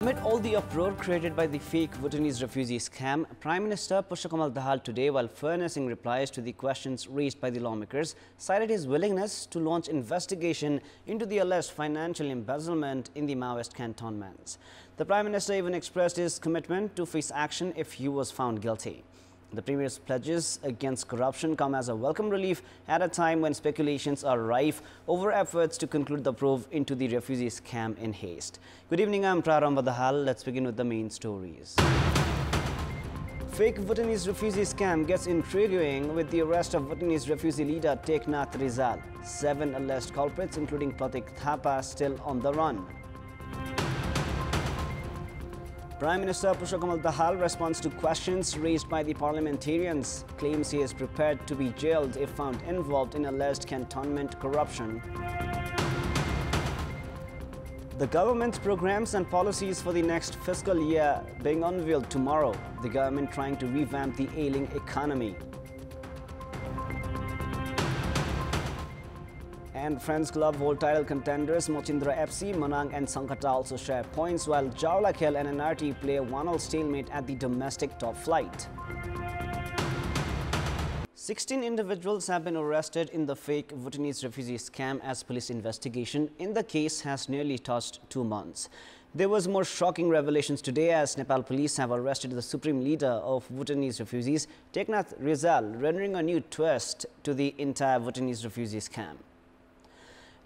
Amid all the uproar created by the fake Bhutanese refugee scam, Prime Minister Pushpakamal Dahal today, while furnishing replies to the questions raised by the lawmakers, cited his willingness to launch investigation into the alleged financial embezzlement in the Maoist cantonments. The Prime Minister even expressed his commitment to face action if he was found guilty. The Premier's pledges against corruption come as a welcome relief at a time when speculations are rife over efforts to conclude the probe into the refugee scam in haste. Good evening, I'm Prarambha Dahal. Let's begin with the main stories. Fake Bhutanese refugee scam gets intriguing with the arrest of Bhutanese refugee leader Teknath Rizal. 7 alleged culprits, including Pratik Thapa, still on the run. Prime Minister Pushpakamal Dahal responds to questions raised by the parliamentarians, claims he is prepared to be jailed if found involved in alleged cantonment corruption. The government's programs and policies for the next fiscal year being unveiled tomorrow. The government trying to revamp the ailing economy. And Friends Club World title contenders Mochindra FC, Manang and Sankata also share points, while Jaolakhel and NRT play a 1-1 stalemate at the domestic top flight. 16 individuals have been arrested in the fake Bhutanese refugee scam as police investigation in the case has nearly touched 2 months. There was more shocking revelations today as Nepal police have arrested the supreme leader of Bhutanese refugees, Teknath Rizal, rendering a new twist to the entire Bhutanese refugee scam.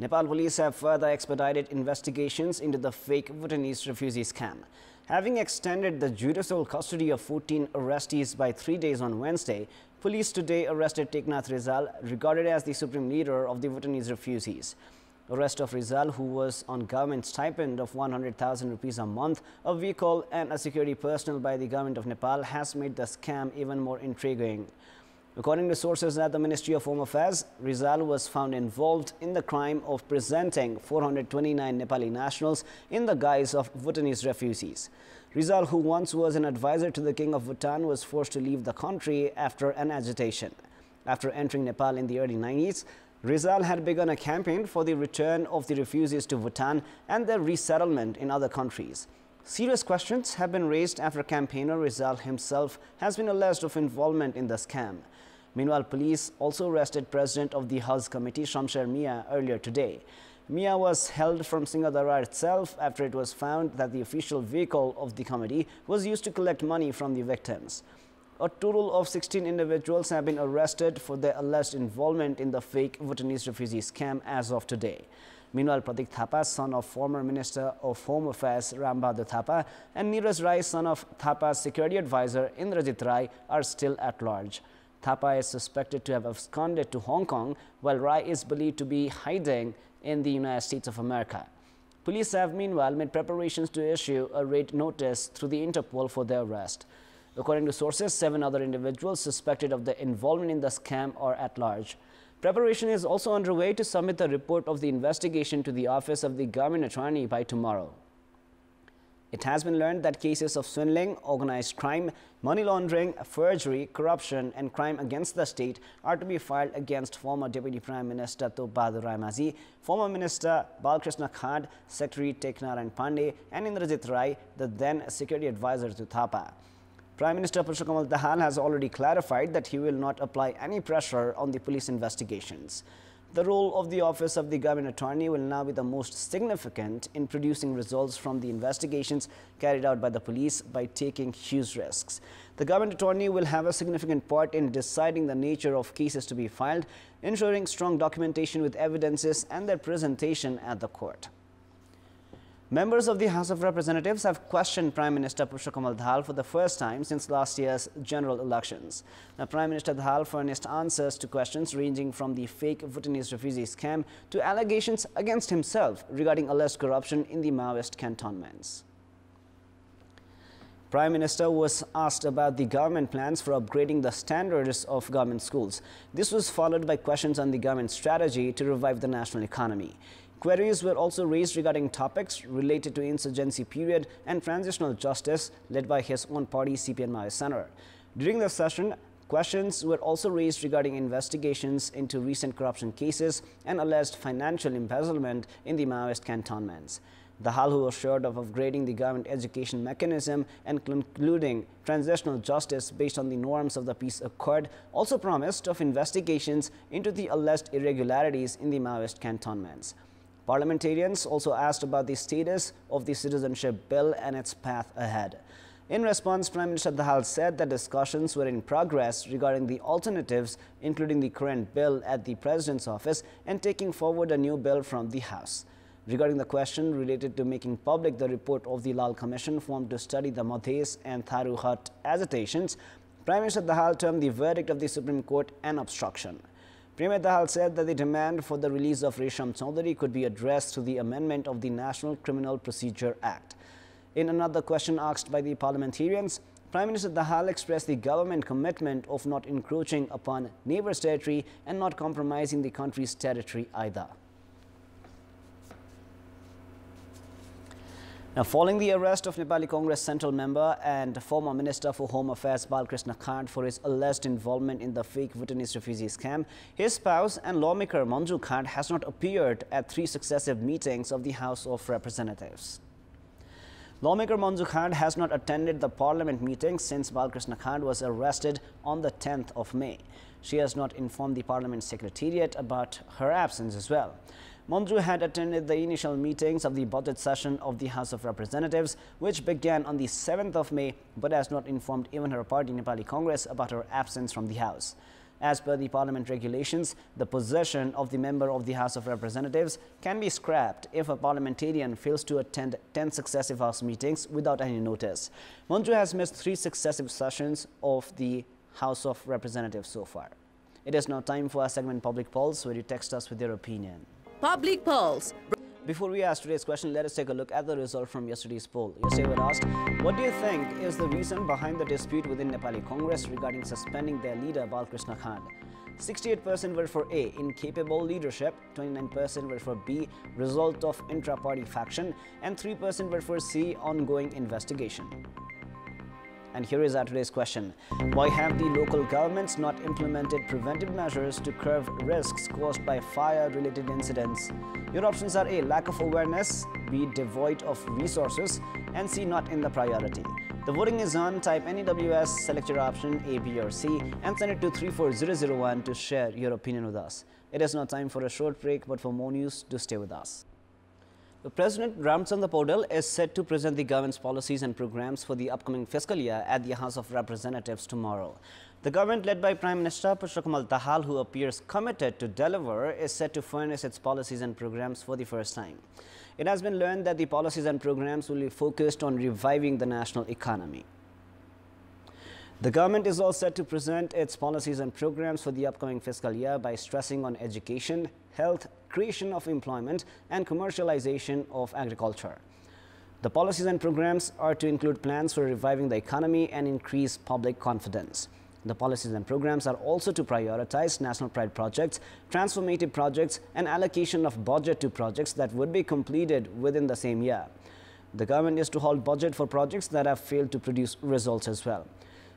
Nepal police have further expedited investigations into the fake Bhutanese refugee scam. Having extended the judicial custody of 14 arrestees by 3 days on Wednesday, police today arrested Teknath Rizal, regarded as the supreme leader of the Bhutanese refugees. Arrest of Rizal, who was on government stipend of 100,000 rupees a month, a vehicle and a security personnel by the government of Nepal, has made the scam even more intriguing. According to sources at the Ministry of Home Affairs, Rizal was found involved in the crime of presenting 429 Nepali nationals in the guise of Bhutanese refugees. Rizal, who once was an advisor to the King of Bhutan, was forced to leave the country after an agitation. After entering Nepal in the early 90s, Rizal had begun a campaign for the return of the refugees to Bhutan and their resettlement in other countries. Serious questions have been raised after campaigner Rizal himself has been alleged of involvement in the scam. Meanwhile, police also arrested President of the Hajj Committee, Samachar Mia, earlier today. Mia was held from Singadara itself after it was found that the official vehicle of the committee was used to collect money from the victims. A total of 16 individuals have been arrested for their alleged involvement in the fake Bhutanese refugee scam as of today. Meanwhile, Pratik Thapa, son of former Minister of Home Affairs Rambahadur Thapa, and Neeraj Rai, son of Thapa's security advisor Indrajit Rai, are still at large. Thapa is suspected to have absconded to Hong Kong, while Rai is believed to be hiding in the United States of America. Police have meanwhile made preparations to issue a raid notice through the Interpol for their arrest. According to sources, 7 other individuals suspected of their involvement in the scam are at large. Preparation is also underway to submit the report of the investigation to the Office of the Government Attorney by tomorrow. It has been learned that cases of swindling, organized crime, money laundering, forgery, corruption and crime against the state are to be filed against former Deputy Prime Minister Top Bahadur Raimajee, former Minister Balkrishna Khad, Secretary Teknaran Pandey and Indrajit Rai, the then security advisor to Thapa. Prime Minister Pushpakamal Dahal has already clarified that he will not apply any pressure on the police investigations. The role of the Office of the Government Attorney will now be the most significant in producing results from the investigations carried out by the police by taking huge risks. The Government Attorney will have a significant part in deciding the nature of cases to be filed, ensuring strong documentation with evidences and their presentation at the court. Members of the House of Representatives have questioned Prime Minister Pushpakamal Dahal for the first time since last year's general elections. Now, Prime Minister Dahal furnished answers to questions ranging from the fake Bhutanese refugee scam to allegations against himself regarding alleged corruption in the Maoist cantonments. Prime Minister was asked about the government plans for upgrading the standards of government schools. This was followed by questions on the government strategy to revive the national economy. Queries were also raised regarding topics related to insurgency period and transitional justice led by his own party CPN Center. During the session, questions were also raised regarding investigations into recent corruption cases and alleged financial embezzlement in the Maoist cantonments. Dahal, who assured of upgrading the government education mechanism and concluding transitional justice based on the norms of the peace accord, also promised of investigations into the alleged irregularities in the Maoist cantonments. Parliamentarians also asked about the status of the citizenship bill and its path ahead. In response, Prime Minister Dahal said that discussions were in progress regarding the alternatives, including the current bill at the President's office and taking forward a new bill from the House. Regarding the question related to making public the report of the Lal Commission formed to study the Madhes and Tharu Hut agitations, Prime Minister Dahal termed the verdict of the Supreme Court an obstruction. Premier Dahal said that the demand for the release of Resham Chaudhary could be addressed through the amendment of the National Criminal Procedure Act. In another question asked by the parliamentarians, Prime Minister Dahal expressed the government commitment of not encroaching upon neighbours' territory and not compromising the country's territory either. Now, following the arrest of Nepali Congress Central member and former Minister for Home Affairs Balkrishna Khand for his alleged involvement in the fake Bhutanese refugee scam, his spouse and lawmaker Manju Khand has not appeared at 3 successive meetings of the House of Representatives. Lawmaker Manju Khand has not attended the parliament meeting since Balkrishna Khand was arrested on the 10th of May. She has not informed the parliament secretariat about her absence as well. Manju had attended the initial meetings of the budget session of the House of Representatives, which began on the 7th of May, but has not informed even her party Nepali Congress about her absence from the House. As per the parliament regulations, the position of the member of the House of Representatives can be scrapped if a parliamentarian fails to attend 10 successive House meetings without any notice. Manju has missed 3 successive sessions of the House of Representatives so far. It is now time for our segment Public Polls, where you text us with your opinion. Public polls. Before we ask today's question, let us take a look at the result from yesterday's poll. Yesterday we asked, what do you think is the reason behind the dispute within Nepali Congress regarding suspending their leader Balkrishna Khand? 68% were for A, incapable leadership, 29% were for B, result of intra-party faction, and 3% were for C, ongoing investigation. And here is our today's question. Why have the local governments not implemented preventive measures to curb risks caused by fire-related incidents? Your options are A, lack of awareness, B, devoid of resources, and C, not in the priority. The voting is on. Type NEWS, select your option A, B or C, and send it to 34001 to share your opinion with us. It is now time for a short break, but for more news, do stay with us. President Ramchandra Paudel is set to present the government's policies and programs for the upcoming fiscal year at the House of Representatives tomorrow. The government led by Prime Minister Pushpakumar Dahal, who appears committed to deliver, is set to furnish its policies and programs for the first time. It has been learned that the policies and programs will be focused on reviving the national economy. The government is all set to present its policies and programs for the upcoming fiscal year by stressing on education, health, creation of employment, and commercialization of agriculture. The policies and programs are to include plans for reviving the economy and increase public confidence. The policies and programs are also to prioritize national pride projects, transformative projects, and allocation of budget to projects that would be completed within the same year. The government is to hold budget for projects that have failed to produce results as well.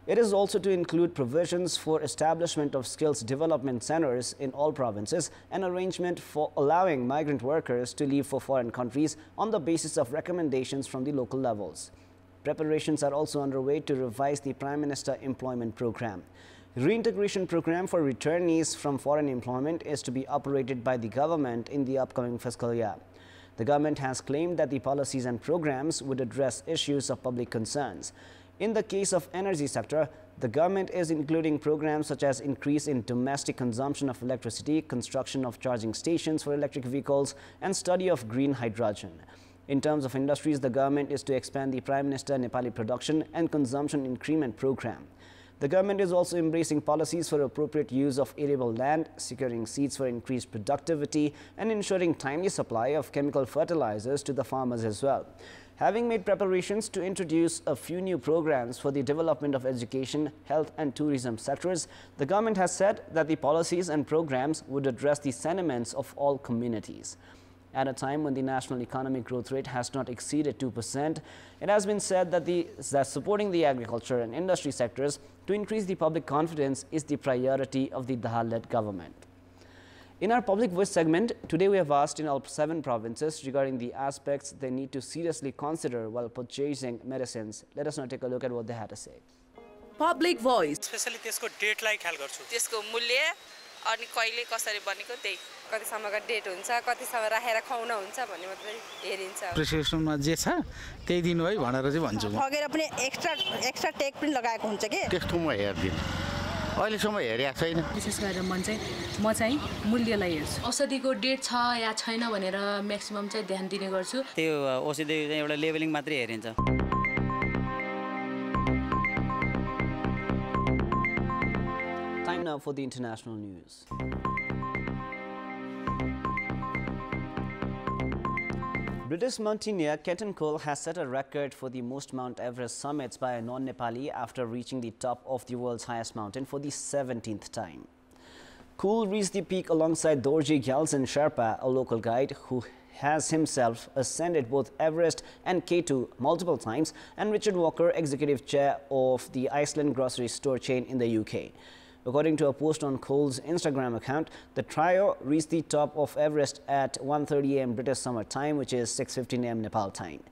It is also to include provisions for establishment of skills development centers in all provinces and arrangement for allowing migrant workers to leave for foreign countries on the basis of recommendations from the local levels. Preparations are also underway to revise the Prime Minister Employment Program. Reintegration program for returnees from foreign employment is to be operated by the government in the upcoming fiscal year. The government has claimed that the policies and programs would address issues of public concerns. In the case of energy sector, the government is including programs such as increase in domestic consumption of electricity, construction of charging stations for electric vehicles, and study of green hydrogen. In terms of industries, the government is to expand the Prime Minister Nepali Production and Consumption Increment Program. The government is also embracing policies for appropriate use of arable land, securing seeds for increased productivity, and ensuring timely supply of chemical fertilizers to the farmers as well. Having made preparations to introduce a few new programs for the development of education, health and tourism sectors, the government has said that the policies and programs would address the sentiments of all communities. At a time when the national economic growth rate has not exceeded 2%, it has been said that supporting the agriculture and industry sectors to increase the public confidence is the priority of the Dahal-led government. In our public voice segment, today we have asked in all 7 provinces regarding the aspects they need to seriously consider while purchasing medicines. Let us now take a look at what they had to say. Public voice. Especially त्यसको डेटलाई ख्याल गर्छु. त्यसको मूल्य अनि कहिले कसरी बनेको त्यही कतिसम्मको डेट हुन्छ कतिसम्म राखेर खुवाउन हुन्छ भन्ने मात्रै हेरिन्छ. प्रिस्क्रिप्सनमा जे छ त्यही दिनु है भनेर चाहिँ भन्छु म. ठगेर पनि एक्स्ट्रा टेक पनि लगाएको हुन्छ के. त्यस्तो म हेर्दिन. अहिलेसम्म हेरेको छैन. विशेष गरेर म चाहिँ मूल्यलाई हेर्छु. औषधिको डेट छ या छैन भनेर म्याक्सिमम चाहिँ ध्यान दिने गर्छु. त्यो औषधि चाहिँ एउटा लेभलिङ मात्रै हेरिन्छ. Time now for the international news. British mountaineer Kantipur has set a record for the most Mount Everest summits by a non-Nepali after reaching the top of the world's highest mountain for the 17th time. Kul reached the peak alongside Dorji Gyaltsen Sherpa, a local guide who has himself ascended both Everest and K2 multiple times, and Richard Walker, executive chair of the Iceland grocery store chain in the UK. According to a post on Cole's Instagram account, the trio reached the top of Everest at 1:30 a.m. British summer time, which is 6:15 a.m. Nepal time.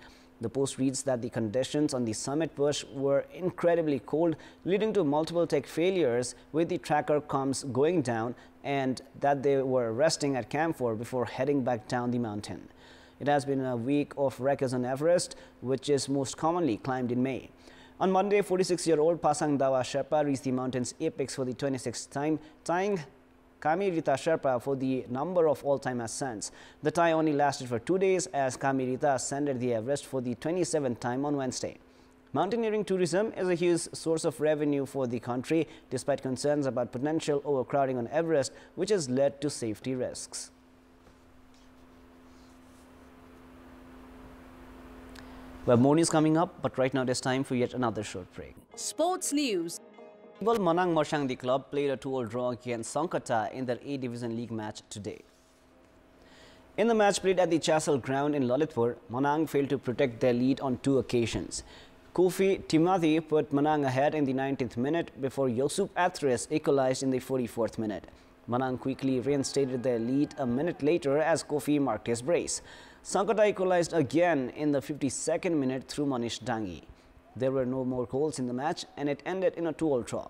The post reads that the conditions on the summit push were incredibly cold, leading to multiple tech failures with the tracker comms going down, and that they were resting at Camp 4 before heading back down the mountain. It has been a week of records on Everest, which is most commonly climbed in May. On Monday, 46-year-old Pasang Dawa Sherpa reached the mountain's apex for the 26th time, tying Kami Rita Sherpa for the number of all-time ascents. The tie only lasted for 2 days as Kami Rita ascended the Everest for the 27th time on Wednesday. Mountaineering tourism is a huge source of revenue for the country, despite concerns about potential overcrowding on Everest, which has led to safety risks. Well, more news coming up, but right now it is time for yet another short break. Sports news. Manang Marshangdi club played a 2-all draw against Sankata in their A-Division League match today. In the match played at the Chasel ground in Lalitpur, Manang failed to protect their lead on 2 occasions. Kofi Timothy put Manang ahead in the 19th minute before Yosuf Athres equalized in the 44th minute. Manang quickly reinstated their lead a minute later as Kofi marked his brace. Sankata equalized again in the 52nd minute through Manish Dangi. There were no more goals in the match and it ended in a 2-all draw.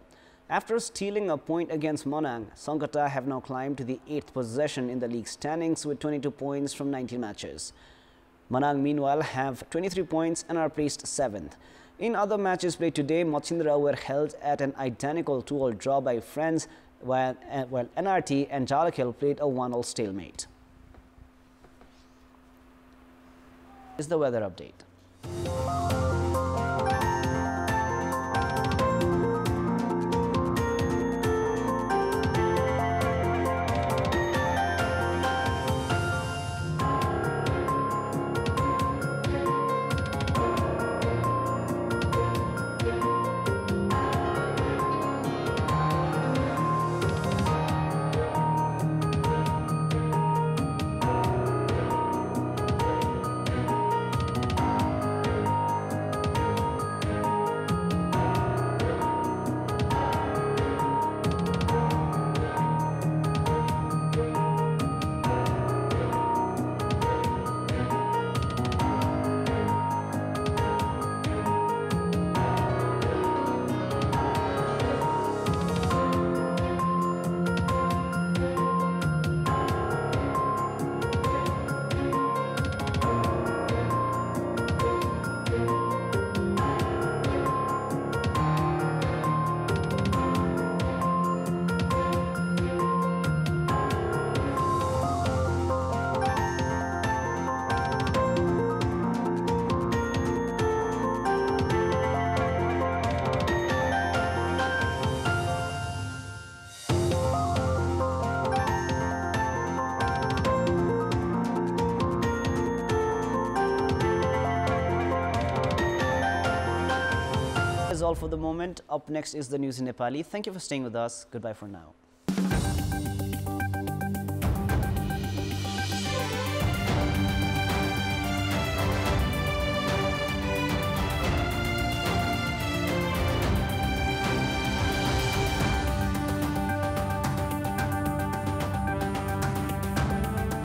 After stealing a point against Manang, Sankata have now climbed to the 8th position in the league standings with 22 points from 19 matches. Manang meanwhile have 23 points and are placed 7th. In other matches played today, Machindra were held at an identical 2-all draw by Friends, while NRT and Jalakil played a 1-all stalemate. Is the weather update. All for the moment. Up next is the news in Nepali. Thank you for staying with us. Goodbye for now.